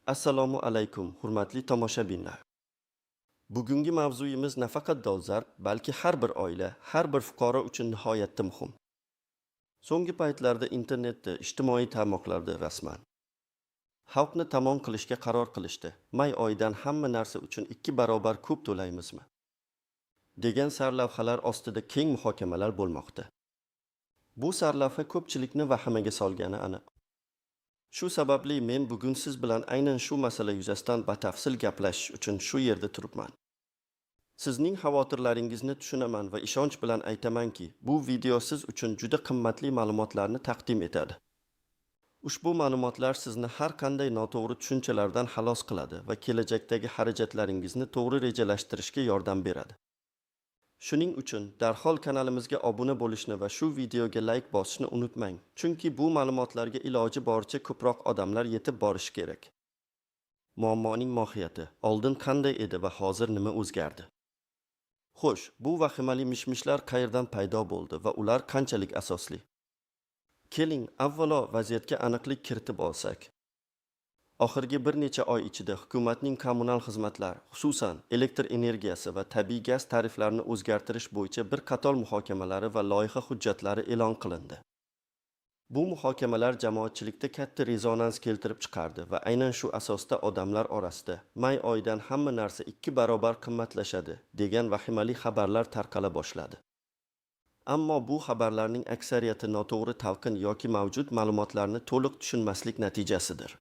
Assalomu alaykum, hurmatli tomoshabinlar. Bugungi mavzuyimiz nafaqat dolzarb, balki har bir oila, har bir fuqaro uchun nihoyatda muhim. So'nggi paytlarda internetda, ijtimoiy tarmoqlarda rasman xalqni tamom qilishga qaror qilishdi. May oyidan hamma narsa uchun 2 barobar ko'p to'laymizmi? degan sarlavhalar ostida keng muhokamalar bo'lmoqda. Bu sarlavha ko'pchilikni vahimaga solgani aniq. Shu sababli men bugun siz bilan aynan shu masala yuzasidan batafsil gaplashish uchun shu yerda turibman. Sizning xavotirlaringizni tushunaman va ishonch bilan aytamanki, bu video siz uchun juda qimmatli ma'lumotlarni taqdim etadi. Ushbu ma'lumotlar sizni har qanday noto'g'ri tushunchalardan xalos qiladi va kelajakdagi xarajatlaringizni to'g'ri rejalashtirishga yordam beradi. Shuning uchun darhol kanalimizga obuna bo'lishni va shu videoga like bosishni unutmang, chunki bu ma'lumotlarga iloji boricha ko'proq odamlar yetib borishi kerak. Muammoning mohiyati, oldin qanday edi va hozir nima o'zgardi? Xo'sh, bu vahimali mishmishlar qayerdan paydo bo'ldi va ular qanchalik asosli? Keling, avvalo vaziyatga aniqlik kiritib olsak. Oxirgi bir necha oy ichida hukumatning kommunal xizmatlar, xususan elektr energiyasi va tabiiy gaz tariflarini o'zgartirish bo'yicha bir qator muhokamalari va loyiha hujjatlari e'lon qilindi. Bu muhokamalar jamoatchilikda katta rezonans keltirib chiqardi va aynan shu asosda odamlar orasida may oyidan hamma narsa 2 barobar qimmatlashadi degan vahimali xabarlar tarqala boshladi. Ammo bu xabarlarning aksariyati noto'g'ri talqin yoki mavjud ma'lumotlarni to'liq tushunmaslik natijasidir.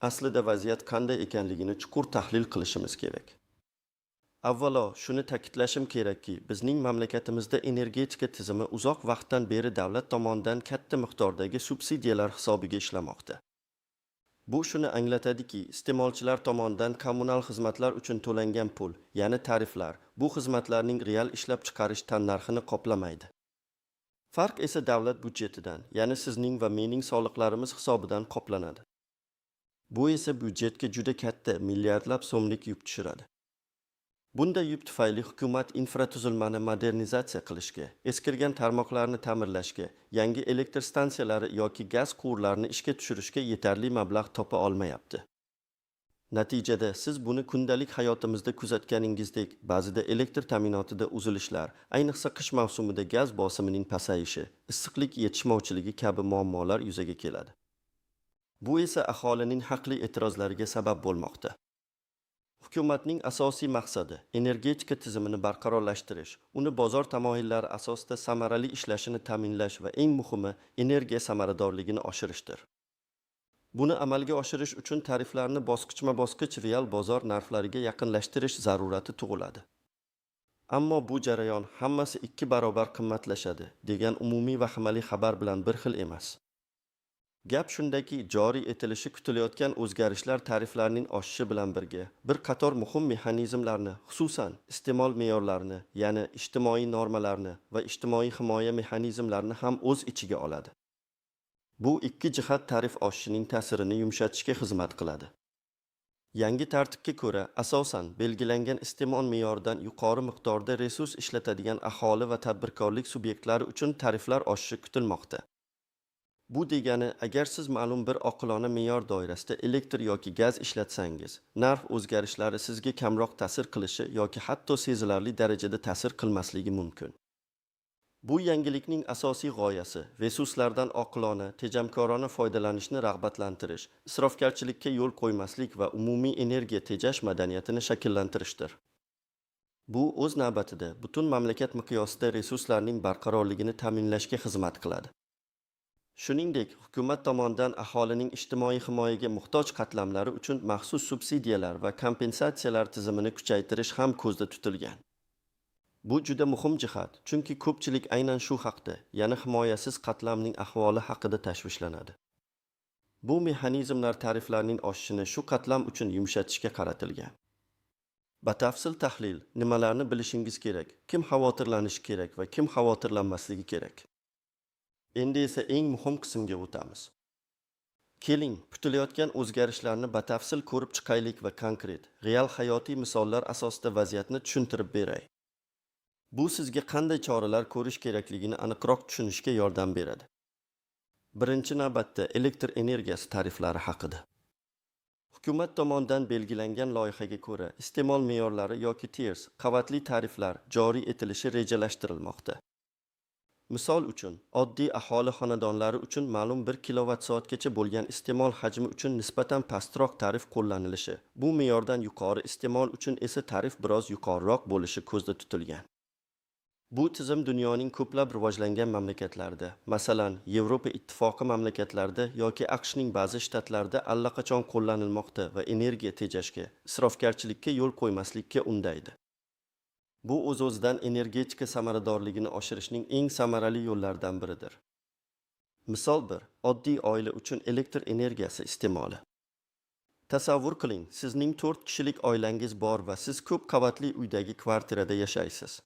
Aslida vaziyat qanday ekanligini chuqur tahlil qilishimiz kerak. Avvalo, shuni ta'kidlashim kerakki, bizning mamlakatimizda energetika tizimi uzoq vaqtdan beri davlat tomonidan katta miqdordagi subsidiyalar hisobiga ishlamoqda. Bu shuni anglatadiki, iste'molchilar tomonidan kommunal xizmatlar uchun to'langan pul, ya'ni tariflar, bu xizmatlarning real ishlab chiqarish tannarxini qoplamaydi. Farq esa davlat budjetidan, ya'ni sizning va mening soliqlarimiz hisobidan qoplanadi. Bu esa budjetga juda katta milliardlab so'mlik yuk tushiradi. Bunday yuk tufayli hukumat infratuzilmani modernizatsiya qilishga, eskirgan tarmoqlarni ta'mirlashga, yangi elektr stansiyalari yoki gaz quvurlarini ishga tushirishga yetarli mablag' topa olmayapti. Natijada siz buni kundalik hayotimizda kuzatganingizdek, ba'zida elektr ta'minotida uzilishlar, ayniqsa qish mavsumida gaz bosimining pasayishi, issiqlik yetishmovchiligi kabi muammolar yuzaga keladi. Bu esa aholining haqli e'tirozlariga sabab bo'lmoqda. Hukumatning asosiy maqsadi energetika tizimini barqarorlashtirish, uni bozor tamoyillari asosida samarali ishlashini ta'minlash va eng muhimi energiya samaradorligini oshirishdir. Buni amalga oshirish uchun tariflarni bosqichma-bosqich real bozor narxlariga yaqinlashtirish zarurati tug'iladi. Ammo bu jarayon hammasi 2 barobar qimmatlashadi degan umumiy vahimali xabar bilan bir xil emas. Gap shundaki, joriy etilishi kutilayotgan o'zgarishlar tariflarning oshishi bilan birga bir qator muhim mexanizmlarni, xususan iste'mol me'yorlarini, ya'ni ijtimoiy normalarni va ijtimoiy himoya mexanizmlarini ham o'z ichiga oladi. Bu ikki jihat tarif oshishining ta'sirini yumshatishga xizmat qiladi. Yangi tartibga ko'ra, asosan belgilangan iste'mol me'yoridan yuqori miqdorda resurs ishlatadigan aholi va tadbirkorlik subyektlari uchun tariflar oshishi kutilmoqda. Bu degani, agar siz ma'lum bir oqilona me'yor doirasida elektr yoki gaz ishlatsangiz, narx o'zgarishlari sizga kamroq ta'sir qilishi yoki hatto sezilarli darajada ta'sir qilmasligi mumkin. Bu yangilikning asosiy g'oyasi resurslardan oqilona, tejamkorona foydalanishni rag'batlantirish, isrofgarchilikka yo'l qo'ymaslik va umumiy energiya tejash madaniyatini shakllantirishdir. Bu o'z navbatida butun mamlakat miqyosida resurslarning barqarorligini ta'minlashga xizmat qiladi. Shuningdek, hukumat tomonidan aholining ijtimoiy himoyaga muhtoj qatlamlari uchun maxsus subsidiyalar va kompensatsiyalar tizimini kuchaytirish ham ko'zda tutilgan. Bu juda muhim jihat, chunki ko'pchilik aynan shu haqda, ya'ni himoyasiz qatlamning ahvoli haqida tashvishlanadi. Bu mexanizmlar tariflarning oshishini shu qatlam uchun yumshatishga qaratilgan. Batafsil tahlil, nimalarni bilishingiz kerak, kim xavotirlanishi kerak va kim xavotirlanmasligi kerak. Endi esa eng muhim qismga o'tamiz. Keling, kutilayotgan o'zgarishlarni batafsil ko'rib chiqaylik va konkret, real hayotiy misollar asosida vaziyatni tushuntirib beray. Bu sizga qanday choralar ko'rish kerakligini aniqroq tushunishga yordam beradi. Birinchi navbatda elektr energiyasi tariflari haqida. Hukumat tomonidan belgilangan loyihaga ko'ra, iste'mol me'yorlari yoki TERS qavatli tariflar joriy etilishi rejalashtirilmoqda. Misol uchun, oddiy aholi xonadonlari uchun ma'lum 1 kilovatt-soatgacha bo'lgan iste'mol hajmi uchun nisbatan pastroq tarif qo'llanilishi, bu me'yordan yuqori iste'mol uchun esa tarif biroz yuqoriroq bo'lishi ko'zda tutilgan. Bu tizim dunyoning ko'plab rivojlangan mamlakatlarida, masalan, Yevropa ittifoqi mamlakatlarida yoki AQShning ba'zi shtatlarida allaqachon qo'llanilmoqda va energiya tejashga, isrofgarchilikka yo'l qo'ymaslikka undaydi. Bu o'z-o'zidan energetika samaradorligini oshirishning eng samarali yo'llaridan biridir. Misol 1. Oddiy oila uchun elektr energiyasi iste'moli. Tasavvur qiling, sizning 4 kishilik oilangiz bor va siz ko'p qavatli uydagi kvartirada yashaysiz.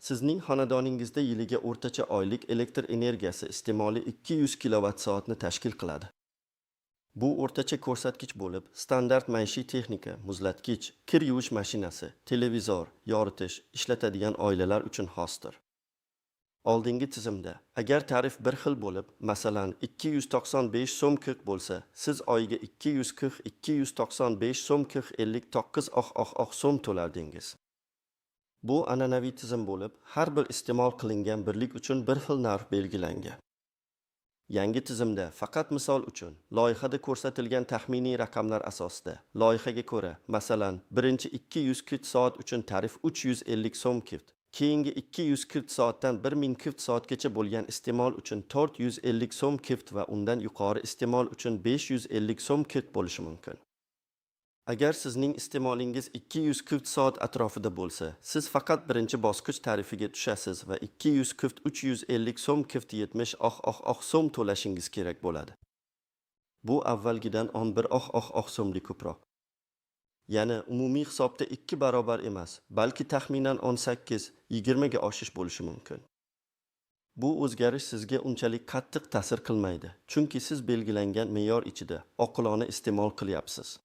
Sizning xonadoningizda yiliga o'rtacha oylik elektr energiyasi iste'moli 200 kilovatt-soatni tashkil qiladi. Bu o'rtacha ko'rsatkich bo'lib, standart maishiy texnika, muzlatkich, kir yuvish mashinasi, televizor, yoritish ishlatadigan oilalar uchun xosdir. Oldingi tizimda, agar tarif bir xil bo'lib, masalan, 295 so'm 40 bo'lsa, siz oyiga 295 so'm 49 so'm to'lardingiz. Bu an'anaviy tizim bo'lib, har bir iste'mol qilingan birlik uchun bir xil narx belgilangan. Yangi tizimda faqat misol uchun loyihada ko'rsatilgan taxminiy raqamlar asosida loyihaga ko'ra, masalan, birinchi 240 soat uchun tarif 350 so'm kift, keyingi 240 soatdan 1000 kift soatgacha bo'lgan iste'mol uchun 450 so'm kift va undan yuqori iste'mol uchun 550 so'm kift bo'lishi mumkin. Agar sizning iste'molingiz 240 soat atrofida bo'lsa, siz faqat birinchi bosqich tarifiga tushasiz va 350 so'm kift 70 so'm to'lashingiz kerak bo'ladi. Bu avvalgidan 11 so'mlik ko'proq. Ya'ni umumiy hisobda 2 barobar emas, balki taxminan 18-20 ga oshish bo'lishi mumkin. Bu o'zgarish sizga unchalik qattiq ta'sir qilmaydi, chunki siz belgilangan me'yor ichida oqilona iste'mol qilyapsiz.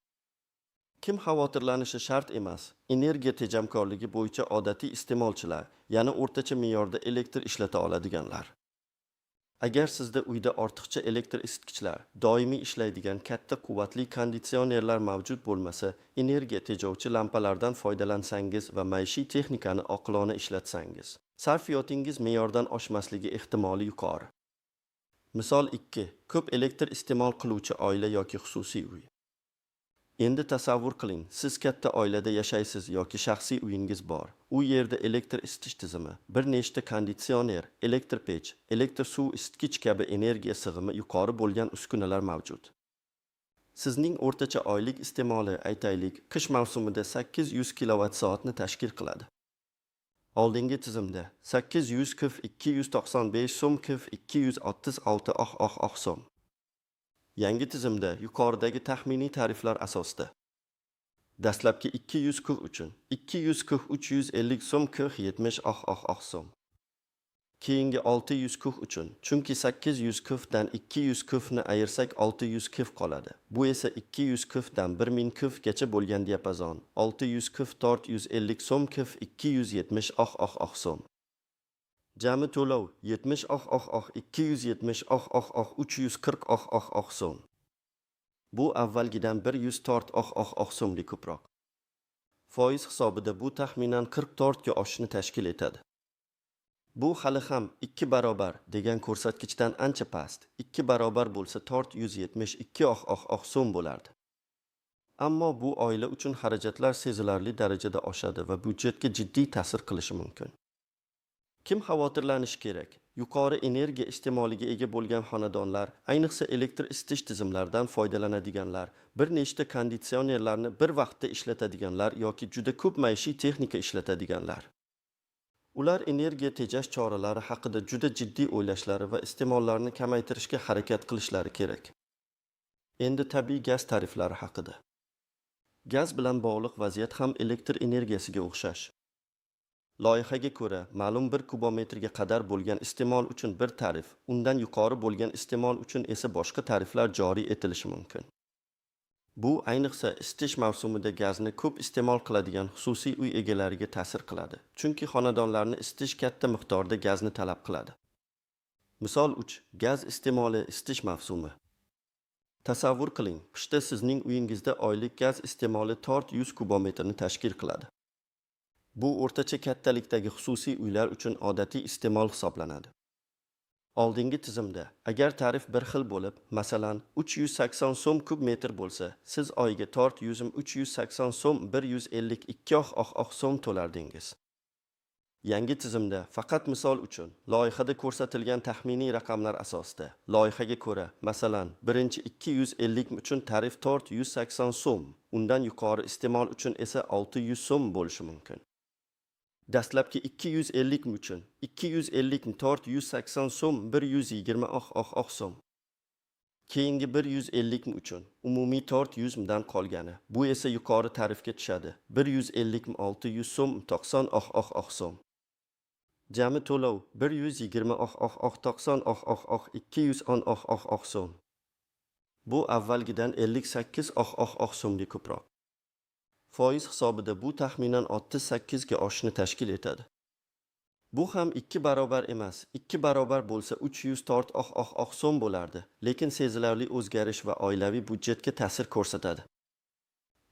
Kim xavotirlanishi shart emas. Energiya tejamkorligi bo'yicha odatiy iste'molchilar, ya'ni o'rtacha me'yorda elektr ishlata oladiganlar. Agar sizda uyda ortiqcha elektr isitgichlar, doimiy ishlaydigan katta quvvatli konditsionerlar mavjud bo'lmasa, energiya tejovchi lampalardan foydalansangiz va maishiy texnikani oqilona ishlatsangiz, sarfiyotingiz me'yordan oshmasligi ehtimoli yuqori. Misol 2. Ko'p elektr iste'mol qiluvchi oila yoki xususiy uy. Endi tasavvur qiling, siz katta oilada yashaysiz yoki shaxsiy uyingiz bor. U yerda elektr isitish tizimi, bir nechta konditsioner, elektr pech, elektr suv isitgich kabi energiya sig'imi yuqori bo'lgan uskunalar mavjud. Sizning o'rtacha oylik iste'moli, aytaylik, qish mavsumida 800 kilovatt-soatni tashkil qiladi. Oldingi tizimda 800 kif 295 so'm kif 236 so'm. Yangi tizimda yuqoridagi taxminiy tariflar asosida dastlabki 200 kuf uchun 200 kuf 350 so'm 70 so'm. Keyingi 600 kuf uchun, chunki 800 kufdan 200 kufni ayirsak 600 kuf qoladi. Bu esa 200 kufdan 1000 kufgacha bo'lgan diapazon. 600 kuf 450 so'm kuf 270 so'm. Jami to'lov 70 270 340 so'm. Bu avvalgidan 104 so'mlik ko'proq. Foiz hisobida bu taxminan 44 ga oshishni tashkil etadi. Bu hali ham 2 barobar degan ko'rsatkichdan ancha past. 2 barobar bo'lsa 472 so'm bo'lardi. Ammo bu oila uchun xarajatlar sezilarli darajada oshadi va byudjetga jiddiy ta'sir qilishi mumkin. Kim xavotirlanishi kerak? Yuqori energiya iste'moliga ega bo'lgan xonadonlar, ayniqsa elektr isitish tizimlaridan foydalanadiganlar, bir nechta konditsionerlarni bir vaqtda ishlatadiganlar yoki juda ko'p maishiy texnika ishlatadiganlar. Ular energiya tejash choralari haqida juda jiddiy o'ylashlari va iste'mollarni kamaytirishga harakat qilishlari kerak. Endi tabiiy gaz tariflari haqida. Gaz bilan bog'liq vaziyat ham elektr energiyasiga o'xshash. Loyihaga ko'ra, ma'lum bir kubometrga qadar bo'lgan iste'mol uchun bir tarif, undan yuqori bo'lgan iste'mol uchun esa boshqa tariflar joriy etilishi mumkin. Bu ayniqsa isitish mavsumida gazni ko'p iste'mol qiladigan xususiy uy egalariga ta'sir qiladi, chunki xonadonlarni isitish katta miqdorda gazni talab qiladi. Misol 3. Gaz iste'moli isitish mavsumi. Tasavvur qiling, qishda sizning uyingizda oylik gaz iste'moli tort 100 kubometrni tashkil qiladi. Bu o'rtacha kattalikdagi xususiy uylar uchun odatiy iste'mol hisoblanadi. Oldingi tizimda, agar tarif bir xil bo'lib, masalan, 380 so'm kub metr bo'lsa, siz oyiga tort 380 so'm 152 so'm to'lardingiz. Yangi tizimda faqat misol uchun loyihada ko'rsatilgan taxminiy raqamlar asosida loyihaga ko'ra, masalan, birinchi 250 uchun tarif tort 180 so'm, undan yuqori iste'mol uchun esa 600 so'm bo'lishi mumkin. Dastlabki 250 uchun 250 tort 180 so'm 120 so'm. Keyingi 150 uchun umumiy tort 100 dan qolgani, bu esa yuqori tarifga tushadi. 150 600 so'm 90 so'm. Jami to'lov 120 90 210 so'm. Bu avvalgidan 58 so'mga ko'proq. Foiz hisobida bu taxminan 68 ga oshishni tashkil etadi. Bu ham 2 barobar emas, 2 barobar bo'lsa 300 tort so'm bo'lardi, lekin sezilarli o'zgarish va oilaviy budjetga ta'sir ko'rsatadi.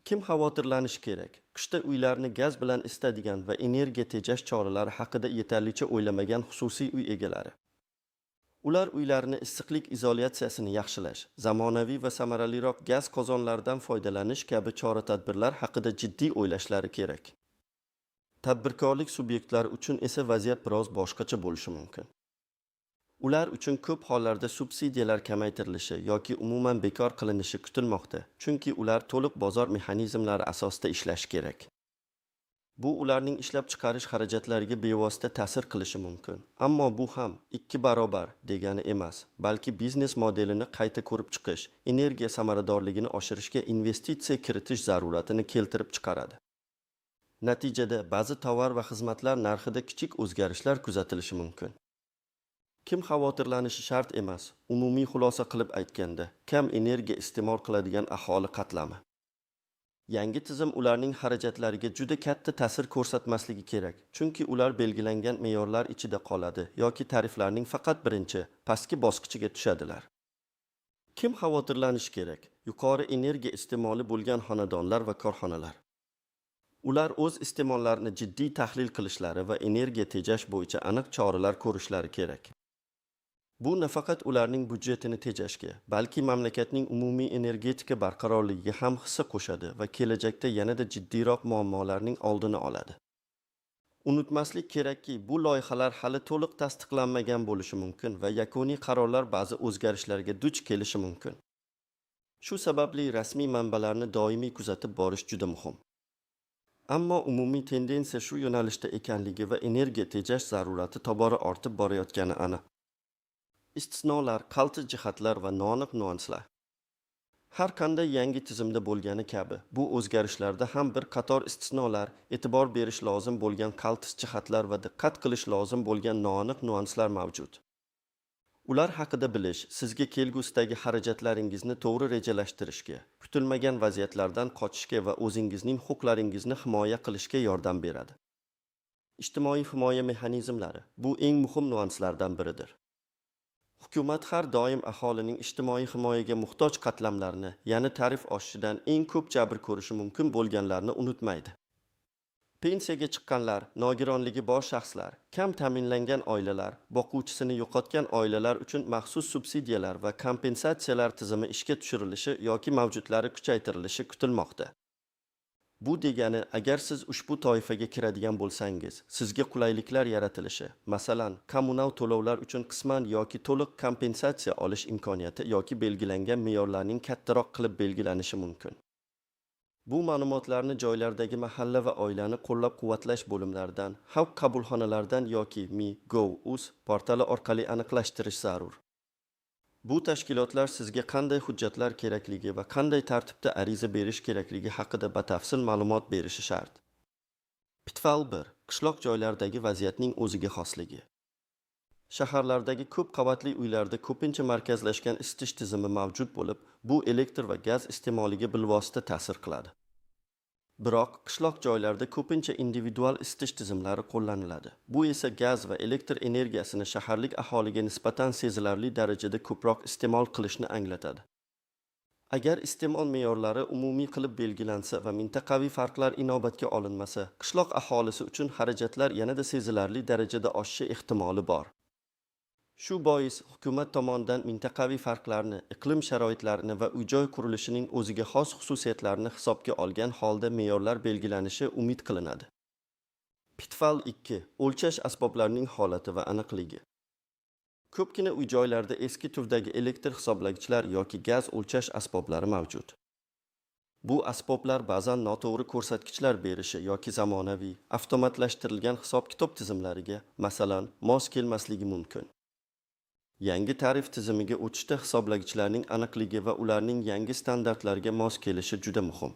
Kim xavotirlanishi kerak? Qishda uylarni gaz bilan isitadigan va energiya tejash choralari haqida yetarlicha o'ylamagan xususiy uy egalari. Ular uylarni issiqlik izolyatsiyasini yaxshilash, zamonaviy va samaraliroq gaz qozonlaridan foydalanish kabi chora-tadbirlar haqida jiddiy o'ylashlari kerak. Tadbirkorlik subyektlari uchun esa vaziyat biroz boshqacha bo'lishi mumkin. Ular uchun ko'p hollarda subsidiyalar kamaytirilishi yoki umuman bekor qilinishi kutilmoqda, chunki ular to'liq bozor mexanizmlari asosida ishlashi kerak. Bu ularning ishlab chiqarish xarajatlariga bevosita ta'sir qilishi mumkin. Ammo bu ham 2 barobar degani emas, balki biznes modelini qayta ko'rib chiqish, energiya samaradorligini oshirishga investitsiya kiritish zaruratini keltirib chiqaradi. Natijada ba'zi tovar va xizmatlar narxida kichik o'zgarishlar kuzatilishi mumkin. Kim xavotirlanishi shart emas, umumiy xulosa qilib aytganda, kam energiya iste'mol qiladigan aholi qatlami. Yangi tizim ularning xarajatlariga juda katta ta'sir ko'rsatmasligi kerak, chunki ular belgilangan me'yorlar ichida qoladi yoki tariflarning faqat birinchi, pastki bosqichiga tushadilar. Kim xavotirlanishi kerak? Yuqori energiya iste'moli bo'lgan xonadonlar va korxonalar. Ular o'z iste'mollarini jiddiy tahlil qilishlari va energiya tejash bo'yicha aniq choralar ko'rishlari kerak. Bu nafaqat ularning budjetini tejashga, balki mamlakatning umumiy energetika barqarorligiga ham hissa qo'shadi va kelajakda yanada jiddiyroq muammolarning oldini oladi. Unutmaslik kerakki, bu loyihalar hali to'liq tasdiqlanmagan bo'lishi mumkin va yakuniy qarorlar ba'zi o'zgarishlarga duch kelishi mumkin. Shu sababli rasmiy manbalarni doimiy kuzatib borish juda muhim. Ammo umumiy tendensiya shu yo'nalishda ekanligi va energiya tejash zarurati tobora ortib borayotgani aniq. Istisnolar, qaltis jihatlar va noaniq nuanslar. Har qanday yangi tizimda bo'lgani kabi, bu o'zgarishlarda ham bir qator istisnolar, e'tibor berish lozim bo'lgan qaltis jihatlar va diqqat qilish lozim bo'lgan noaniq nuanslar mavjud. Ular haqida bilish sizga kelgusidagi xarajatlaringizni to'g'ri rejalashtirishga, kutilmagan vaziyatlardan qochishga va o'zingizning huquqlaringizni himoya qilishga yordam beradi. Ijtimoiy himoya mexanizmlari bu eng muhim nuanslardan biridir. Hukumat har doim aholining ijtimoiy himoyaga muhtoj qatlamlarini, ya'ni tarif oshishidan eng ko'p jabr ko'rishi mumkin bo'lganlarni unutmaydi. Pensiyaga chiqqanlar, nogironligi bor shaxslar, kam ta'minlangan oilalar, boquvchisini yo'qotgan oilalar uchun maxsus subsidiyalar va kompensatsiyalar tizimi ishga tushirilishi yoki mavjudlari kuchaytirilishi kutilmoqda. Bu degani, agar siz ushbu toifaga kiradigan bo'lsangiz, sizga qulayliklar yaratilishi, masalan, kommunal to'lovlar uchun qisman yoki to'liq kompensatsiya olish imkoniyati yoki belgilangan me'yorlarning kattaroq qilib belgilanishi mumkin. Bu ma'lumotlarni joylardagi mahalla va oilani qo'llab-quvvatlash bo'limlaridan, xalq qabulxonalaridan yoki Mi.gov.uz portali orqali aniqlashtirish zarur. Bu tashkilotlar sizga qanday hujjatlar kerakligi va qanday tartibda ariza berish kerakligi haqida batafsil ma'lumot berishi shart. Pitfall 1. Qishloq joylardagi vaziyatning o'ziga xosligi. Shaharlardagi ko'p qavatli uylarda ko'pincha markazlashgan isitish tizimi mavjud bo'lib, bu elektr va gaz iste'moliga bilvosita ta'sir qiladi. Biroq qishloq joylarda ko'pincha individual isitish tizimlari qo'llaniladi. Bu esa gaz va elektr energiyasini shaharlik aholiga nisbatan sezilarli darajada ko'proq iste'mol qilishni anglatadi. Agar iste'mol me'yorlari umumiy qilib belgilansa va mintaqaviy farqlar inobatga olinmasa, qishloq aholisi uchun xarajatlar yanada sezilarli darajada oshishi ehtimoli bor. Shu bois hukumat tomonidan mintaqaviy farqlarni, iqlim sharoitlarini va uy-joy qurilishining o'ziga xos xususiyatlarini hisobga olgan holda me'yorlar belgilanishi umid qilinadi. Pitfall 2. O'lchash asboblarining holati va aniqligi. Ko'pgina uy-joylarda eski turdagi elektr hisoblagichlar yoki gaz o'lchash asboblari mavjud. Bu asboblar ba'zan noto'g'ri ko'rsatkichlar berishi yoki zamonaviy, avtomatlashtirilgan hisob-kitob tizimlariga, masalan, mos kelmasligi mumkin. Yangi tarif tizimiga o'tishda hisoblagichlarning aniqligi va ularning yangi standartlarga mos kelishi juda muhim.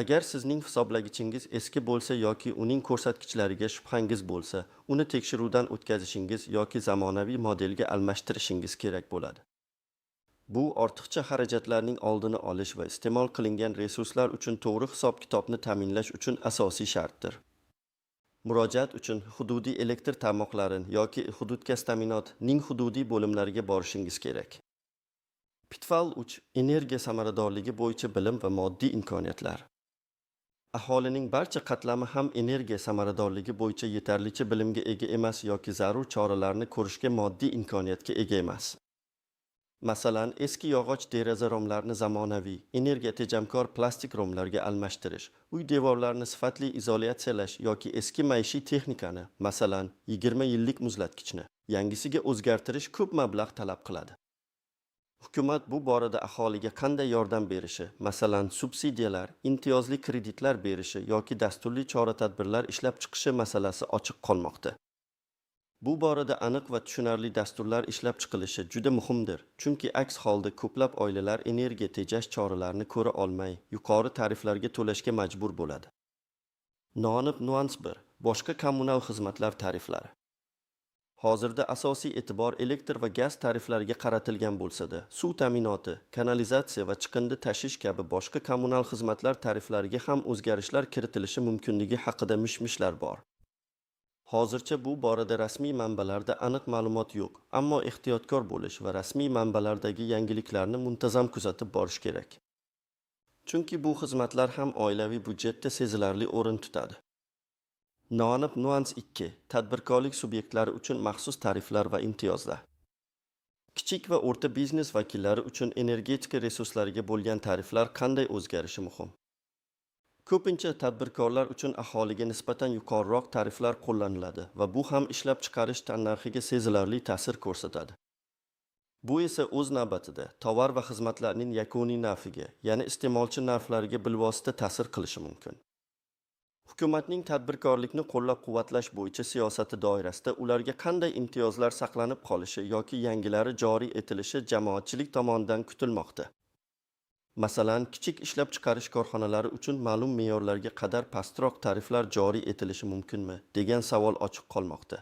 Agar sizning hisoblagichingiz eski bo'lsa yoki uning ko'rsatkichlariga shubhangiz bo'lsa, uni tekshiruvdan o'tkazishingiz yoki zamonaviy modelga almashtirishingiz kerak bo'ladi. Bu ortiqcha xarajatlarning oldini olish va iste'mol qilingan resurslar uchun to'g'ri hisob-kitobni ta'minlash uchun asosiy shartdir. Murojaat uchun hududiy elektr tarmoqlari yoki hududgaz ta'minotining hududiy bo'limlariga borishingiz kerak. Pitfall 3. Energiya samaradorligi bo'yicha bilim va moddiy imkoniyatlar. Aholining barcha qatlami ham energiya samaradorligi bo'yicha yetarlicha bilimga ega emas yoki zarur choralarni ko'rishga moddiy imkoniyatga ega emas. Masalan, eski yog'och deraza romlarini zamonaviy, energiya tejamkor plastik romlarga almashtirish, uy devorlarini sifatli izolyatsiyalash yoki eski maishiy texnikani, masalan, 20 yillik muzlatgichni, yangisiga o'zgartirish ko'p mablag' talab qiladi. Hukumat bu borada aholiga qanday yordam berishi, masalan, subsidiyalar, imtiyozli kreditlar berishi yoki dasturli chora-tadbirlar ishlab chiqishi masalasi ochiq qolmoqda. Bu borada aniq va tushunarli dasturlar ishlab chiqilishi juda muhimdir, chunki aks holda ko'plab oilalar energiya tejash choralarini ko'ra olmay, yuqori tariflarga to'lashga majbur bo'ladi. Noaniq nuans 1. Boshqa kommunal xizmatlar tariflari. Hozirda asosiy e'tibor elektr va gaz tariflariga qaratilgan bo'lsa-da, suv ta'minoti, kanalizatsiya va chiqindi tashish kabi boshqa kommunal xizmatlar tariflariga ham o'zgarishlar kiritilishi mumkinligi haqida mish-mishlar bor. Hozircha bu borada rasmiy manbalarda aniq ma'lumot yo'q, ammo ehtiyotkor bo'lish va rasmiy manbalardagi yangiliklarni muntazam kuzatib borish kerak. Chunki bu xizmatlar ham oilaviy budjetda sezilarli o'rin tutadi. Noaniq nuans 2. Tadbirkorlik subyektlari uchun maxsus tariflar va imtiyozlar. Kichik va o'rta biznes vakillari uchun energetika resurslariga bo'lgan tariflar qanday o'zgarishi muhim. Ko'pincha tadbirkorlar uchun aholiga nisbatan yuqoriroq tariflar qo'llaniladi va bu ham ishlab chiqarish tannarxiga sezilarli ta'sir ko'rsatadi. Bu esa o'z navbatida tovar va xizmatlarning yakuniy narxiga, ya'ni iste'molchi narxlariga bilvosita ta'sir qilishi mumkin. Hukumatning tadbirkorlikni qo'llab-quvvatlash bo'yicha siyosati doirasida ularga qanday imtiyozlar saqlanib qolishi yoki yangilari joriy etilishi jamoatchilik tomonidan kutilmoqda. Masalan, kichik ishlab chiqarish korxonalari uchun ma'lum me'yorlarga qadar pastroq tariflar joriy etilishi mumkinmi, degan savol ochiq qolmoqda.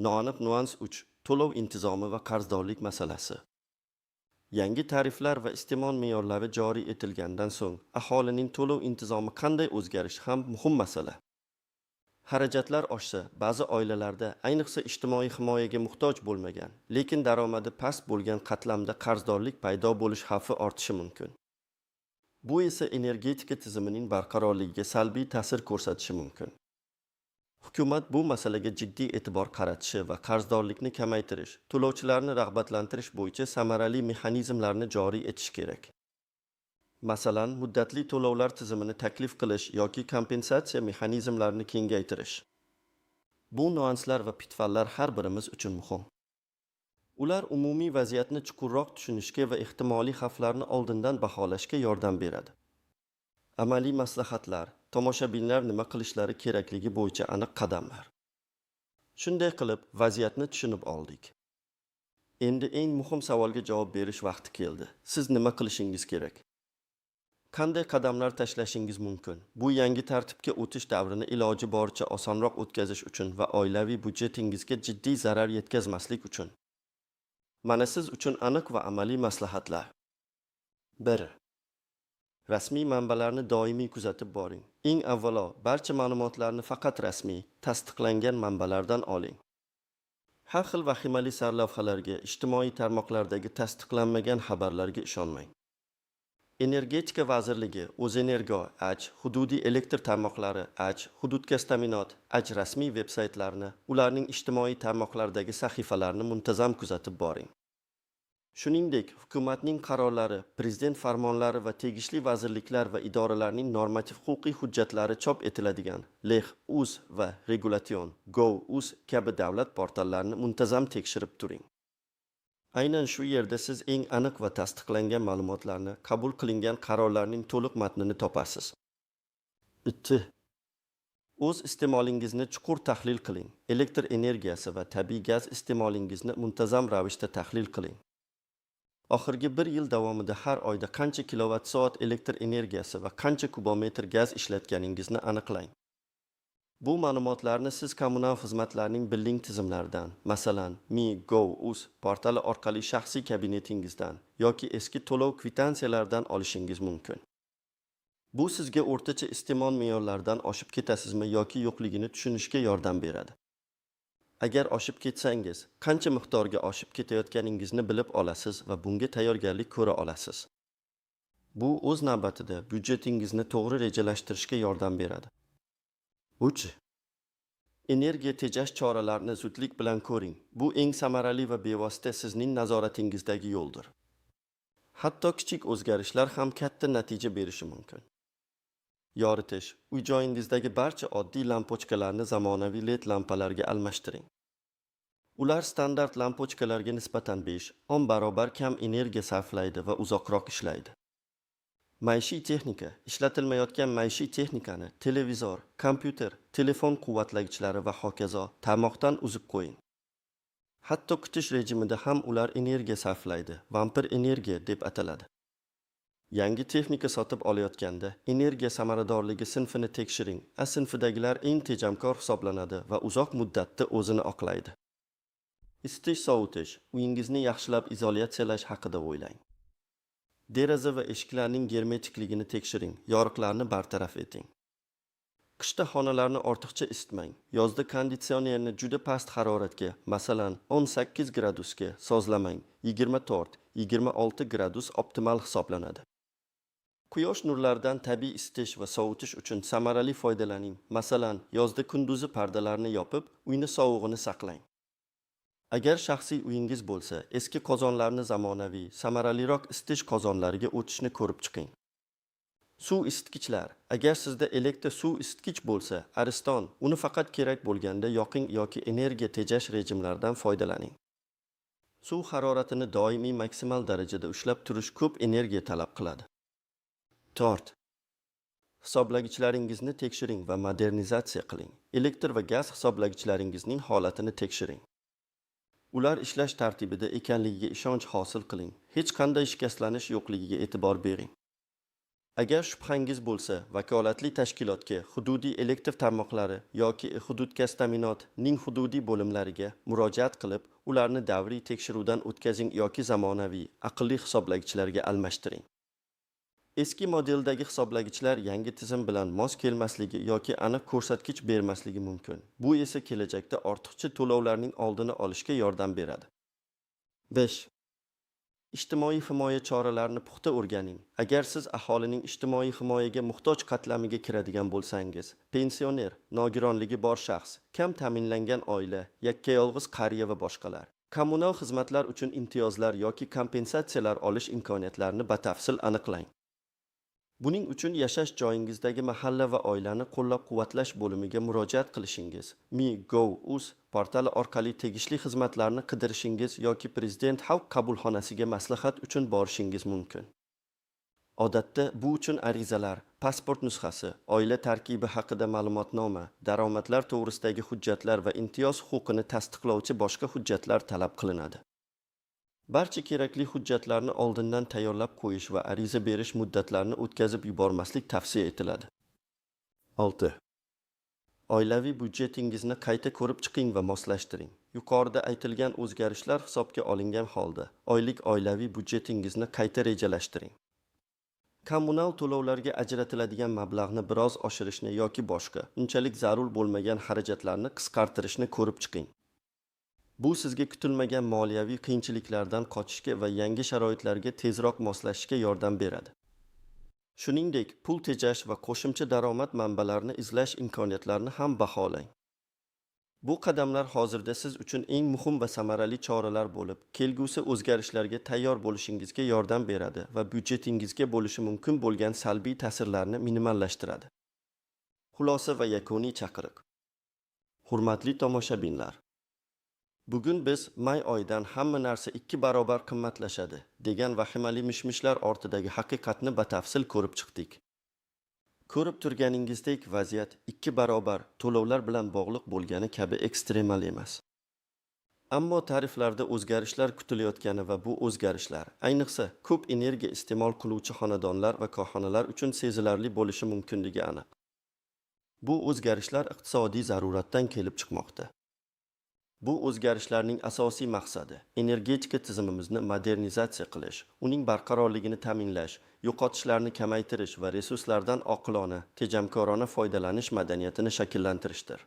Noaniq nuans 3. To'lov intizomi va qarzdorlik masalasi. Yangi tariflar va iste'mol me'yorlari joriy etilgandan so'ng, aholining to'lov intizomi qanday o'zgarishi ham muhim masala. Xarajatlar oshsa, ba'zi oilalarda, ayniqsa ijtimoiy himoyaga muhtoj bo'lmagan, lekin daromadi past bo'lgan qatlamda qarzdorlik paydo bo'lish xavfi ortishi mumkin. Bu esa energetika tizimining barqarorligiga salbiy ta'sir ko'rsatishi mumkin. Hukumat bu masalaga jiddiy e'tibor qaratishi va qarzdorlikni kamaytirish, to'lovchilarni rag'batlantirish bo'yicha samarali mexanizmlarni joriy etish kerak. Masalan, muddatli to'lovlar tizimini taklif qilish yoki kompensatsiya mexanizmlarini kengaytirish. Bu nuanslar va pitfallar har birimiz uchun muhim. Ular umumiy vaziyatni chuqurroq tushunishga va ehtimoliy xavflarni oldindan baholashga yordam beradi. Amaliy maslahatlar, tomoshabinlar nima qilishlari kerakligi bo'yicha aniq qadamlar. Shunday qilib, vaziyatni tushunib oldik. Endi eng muhim savolga javob berish vaqti keldi. Siz nima qilishingiz kerak? Qanday qadamlar tashlashingiz mumkin? Bu yangi tartibga o'tish davrini iloji boricha osonroq o'tkazish uchun va oilaviy budjetingizga jiddiy zarar yetkazmaslik uchun. Mana siz uchun aniq va amaliy maslahatlar. 1. Rasmiy manbalarni doimiy kuzatib boring. Eng avvalo, barcha ma'lumotlarni faqat rasmiy, tasdiqlangan manbalardan oling. Har xil vahimali sarlavhalarga, ijtimoiy tarmoqlardagi tasdiqlanmagan xabarlarga ishonmang. Energetika vazirligi, O'zenergo, hududiy elektr tarmoqlari, hududgaz ta'minot, rasmiy veb-saytlarini, ularning ijtimoiy tarmoqlardagi sahifalarini muntazam kuzatib boring. Shuningdek, hukumatning qarorlari, prezident farmonlari va tegishli vazirliklar va idoralarning normativ-huquqiy hujjatlari chop etiladigan Lex.uz va Regulation Gov.uz kabi davlat portallarini muntazam tekshirib turing. Aynan shu yerda siz eng aniq va tasdiqlangan ma'lumotlarni, qabul qilingan qarorlarning to'liq matnini topasiz. O'z iste'molingizni chuqur tahlil qiling. Elektr energiyasi va tabiiy gaz iste'molingizni muntazam ravishda tahlil qiling. Oxirgi 1 yil davomida har oyda qancha kilovatt-soat elektr energiyasi va qancha kubometr gaz ishlatganingizni aniqlang. Bu ma'lumotlarni siz kommunal xizmatlarning billing tizimlaridan, masalan, Mi.gov.uz portali orqali shaxsiy kabinetingizdan yoki eski to'lov kvitansiyalardan olishingiz mumkin. Bu sizga o'rtacha iste'mol me'yorlaridan oshib ketasizmi yoki yo'qligini tushunishga yordam beradi. Agar oshib ketsangiz, qancha miqdorga oshib ketayotganingizni bilib olasiz va bunga tayyorgarlik ko'ra olasiz. Bu o'z navbatida byudjetingizni to'g'ri rejalashtirishga yordam beradi. 3. Energiya tejash choralarini zudlik bilan ko'ring. Bu eng samarali va bevosita sizning nazoratingizdagi yo'ldir. Hatto kichik o'zgarishlar ham katta natija berishi mumkin. Yoritish. Uy-joyingizdagi barcha oddiy lampochkalarni zamonaviy LED lampalarga almashtiring. Ular standart lampochkalarga nisbatan 5-10 barobar kam energiya sarflaydi va uzoqroq ishlaydi. Maishiy texnika, ishlatilmayotgan maishiy texnikani, televizor, kompyuter, telefon quvvatlagichlari va hokazo tarmoqdan uzib qo'ying. Hatto kutish rejimida ham ular energiya sarflaydi, vampir energiya deb ataladi. Yangi texnika sotib olayotganda energiya samaradorligi sinfini tekshiring. A sinfidagilar eng tejamkor hisoblanadi va uzoq muddatda o'zini oqlaydi. Isitish sovutish, uyingizni yaxshilab izolyatsiyalash haqida o'ylang. Deraza va eshiklarning germetikligini tekshiring, yoriqlarni bartaraf eting. Qishda xonalarni ortiqcha isitmang. Yozda konditsionerni juda past haroratga, masalan 18 gradusga sozlamang. 24-26 gradus optimal hisoblanadi. Quyosh nurlaridan tabiiy isitish va sovutish uchun samarali foydalaning. Masalan, yozda kunduzi pardalarni yopib, uyni sovug'ini saqlang. Agar shaxsiy uyingiz bo'lsa, eski qozonlarni zamonaviy, samaraliroq isitish qozonlariga o'tishni ko'rib chiqing. Suv isitgichlar. Agar sizda elektr suv isitgich bo'lsa, Ariston, uni faqat kerak bo'lganda yoqing yoki energiya tejash rejimlaridan foydalaning. Suv haroratini doimiy maksimal darajada ushlab turish ko'p energiya talab qiladi. 4. Hisoblagichlaringizni tekshiring va modernizatsiya qiling. Elektr va gaz hisoblagichlaringizning holatini tekshiring. Ular ishlash tartibida ekanligiga ishonch hosil qiling. Hech qanday shikastlanish yo'qligiga e'tibor bering. Agar shubhangiz bo'lsa, vakolatli tashkilotga, hududiy elektr tarmoqlari yoki hududgaz ta'minotning hududiy bo'limlariga murojaat qilib, ularni davriy tekshiruvdan o'tkazing yoki zamonaviy, aqlli hisoblagichlarga almashtiring. Eski modeldagi hisoblagichlar yangi tizim bilan mos kelmasligi yoki aniq ko'rsatkich bermasligi mumkin. Bu esa kelajakda ortiqcha to'lovlarning oldini olishga yordam beradi. 5. Ijtimoiy himoya choralarini puxta o'rganing. Agar siz aholining ijtimoiy himoyaga muhtoj qatlamiga kiradigan bo'lsangiz, pensioner, nogironligi bor shaxs, kam ta'minlangan oila, yakkayolg'iz qariya va boshqalar, kommunal xizmatlar uchun imtiyozlar yoki kompensatsiyalar olish imkoniyatlarini batafsil aniqlang. Buning uchun yashash joyingizdagi mahalla va oilani qo'llab-quvvatlash bo'limiga murojaat qilishingiz, Mi.gov.uz portali orqali tegishli xizmatlarni qidirishingiz yoki Prezident xalq qabulxonasiga maslahat uchun borishingiz mumkin. Odatda bu uchun arizalar, pasport nusxasi, oila tarkibi haqida ma'lumotnoma, daromadlar to'g'risidagi hujjatlar va imtiyoz huquqini tasdiqlovchi boshqa hujjatlar talab qilinadi. Barcha kerakli hujjatlarni oldindan tayyorlab qo'yish va ariza berish muddatlarini o'tkazib yubormaslik tavsiya etiladi. 6. Oilaviy byudjetingizni qayta ko'rib chiqing va moslashtiring. Yuqorida aytilgan o'zgarishlar hisobga olingan holda, oylik oilaviy byudjetingizni qayta rejalashtiring. Kommunal to'lovlarga ajratiladigan mablag'ni biroz oshirishni yoki boshqa, unchalik zarur bo'lmagan xarajatlarni qisqartirishni ko'rib chiqing. Bu sizga kutilmagan moliyaviy qiyinchiliklardan qochishga va yangi sharoitlarga tezroq moslashishga yordam beradi. Shuningdek, pul tejash va qo'shimcha daromad manbalarini izlash imkoniyatlarini ham baholang. Bu qadamlar hozirda siz uchun eng muhim va samarali choralar bo'lib, kelgusi o'zgarishlarga tayyor bo'lishingizga yordam beradi va byudjetingizga bo'lishi mumkin bo'lgan salbiy ta'sirlarni minimallashtiradi. Xulosa va yakuniy chaqiriq. Hurmatli tomoshabinlar, bugun biz may oyidan hamma narsa 2 barobar qimmatlashadi degan vahimali mishmishlar ortidagi haqiqatni batafsil ko'rib chiqdik. Ko'rib turganingizdek vaziyat 2 barobar to'lovlar bilan bog'liq bo'lgani kabi ekstremal emas. Ammo tariflarda o'zgarishlar kutilayotgani va bu o'zgarishlar, ayniqsa ko'p energiya iste'mol qiluvchi xonadonlar va korxonalar uchun sezilarli bo'lishi mumkinligi aniq. Bu o'zgarishlar iqtisodiy zaruratdan kelib chiqmoqda. Bu o'zgarishlarning asosiy maqsadi energetika tizimimizni modernizatsiya qilish, uning barqarorligini ta'minlash, yo'qotishlarni kamaytirish va resurslardan oqilona, tejamkorona foydalanish madaniyatini shakllantirishdir.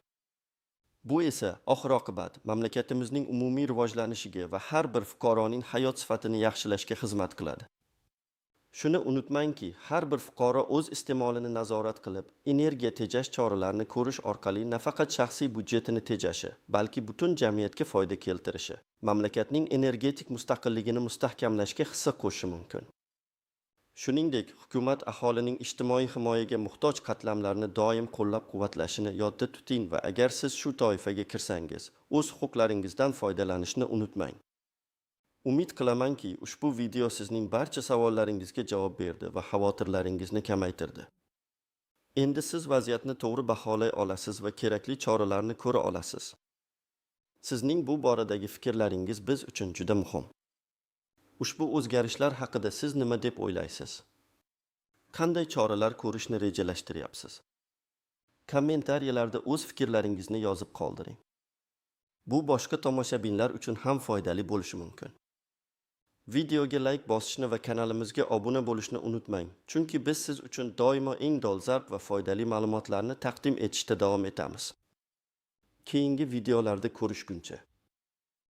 Bu esa oxir-oqibat mamlakatimizning umumiy rivojlanishiga va har bir fuqaroning hayot sifatini yaxshilashga xizmat qiladi. Shuni unutmangki, har bir fuqaro o'z iste'molini nazorat qilib, energiya tejash choralarini ko'rish orqali nafaqat shaxsiy budjetini tejashi, balki butun jamiyatga foyda keltirishi, mamlakatning energetik mustaqilligini mustahkamlashga hissa qo'shishi mumkin. Shuningdek, hukumat aholining ijtimoiy himoyaga muhtoj qatlamlarni doim qo'llab-quvvatlashini yodda tuting va agar siz shu toifaga kirsangiz, o'z huquqlaringizdan foydalanishni unutmang. Umid qilamanki, ushbu video sizning barcha savollaringizga javob berdi va xavotirlaringizni kamaytirdi. Endi siz vaziyatni to'g'ri baholay olasiz va kerakli choralarni ko'ra olasiz. Sizning bu boradagi fikrlaringiz biz uchun juda muhim. Ushbu o'zgarishlar haqida siz nima deb o'ylaysiz? Qanday choralar ko'rishni rejalashtiryapsiz? Kommentariyalarda o'z fikrlaringizni yozib qoldiring. Bu boshqa tomoshabinlar uchun ham foydali bo'lishi mumkin. Videoga like bosishni va kanalimizga obuna bo'lishni unutmang, chunki biz siz uchun doimo eng dolzarb va foydali ma'lumotlarni taqdim etishda davom etamiz. Keyingi videolarda ko'rishguncha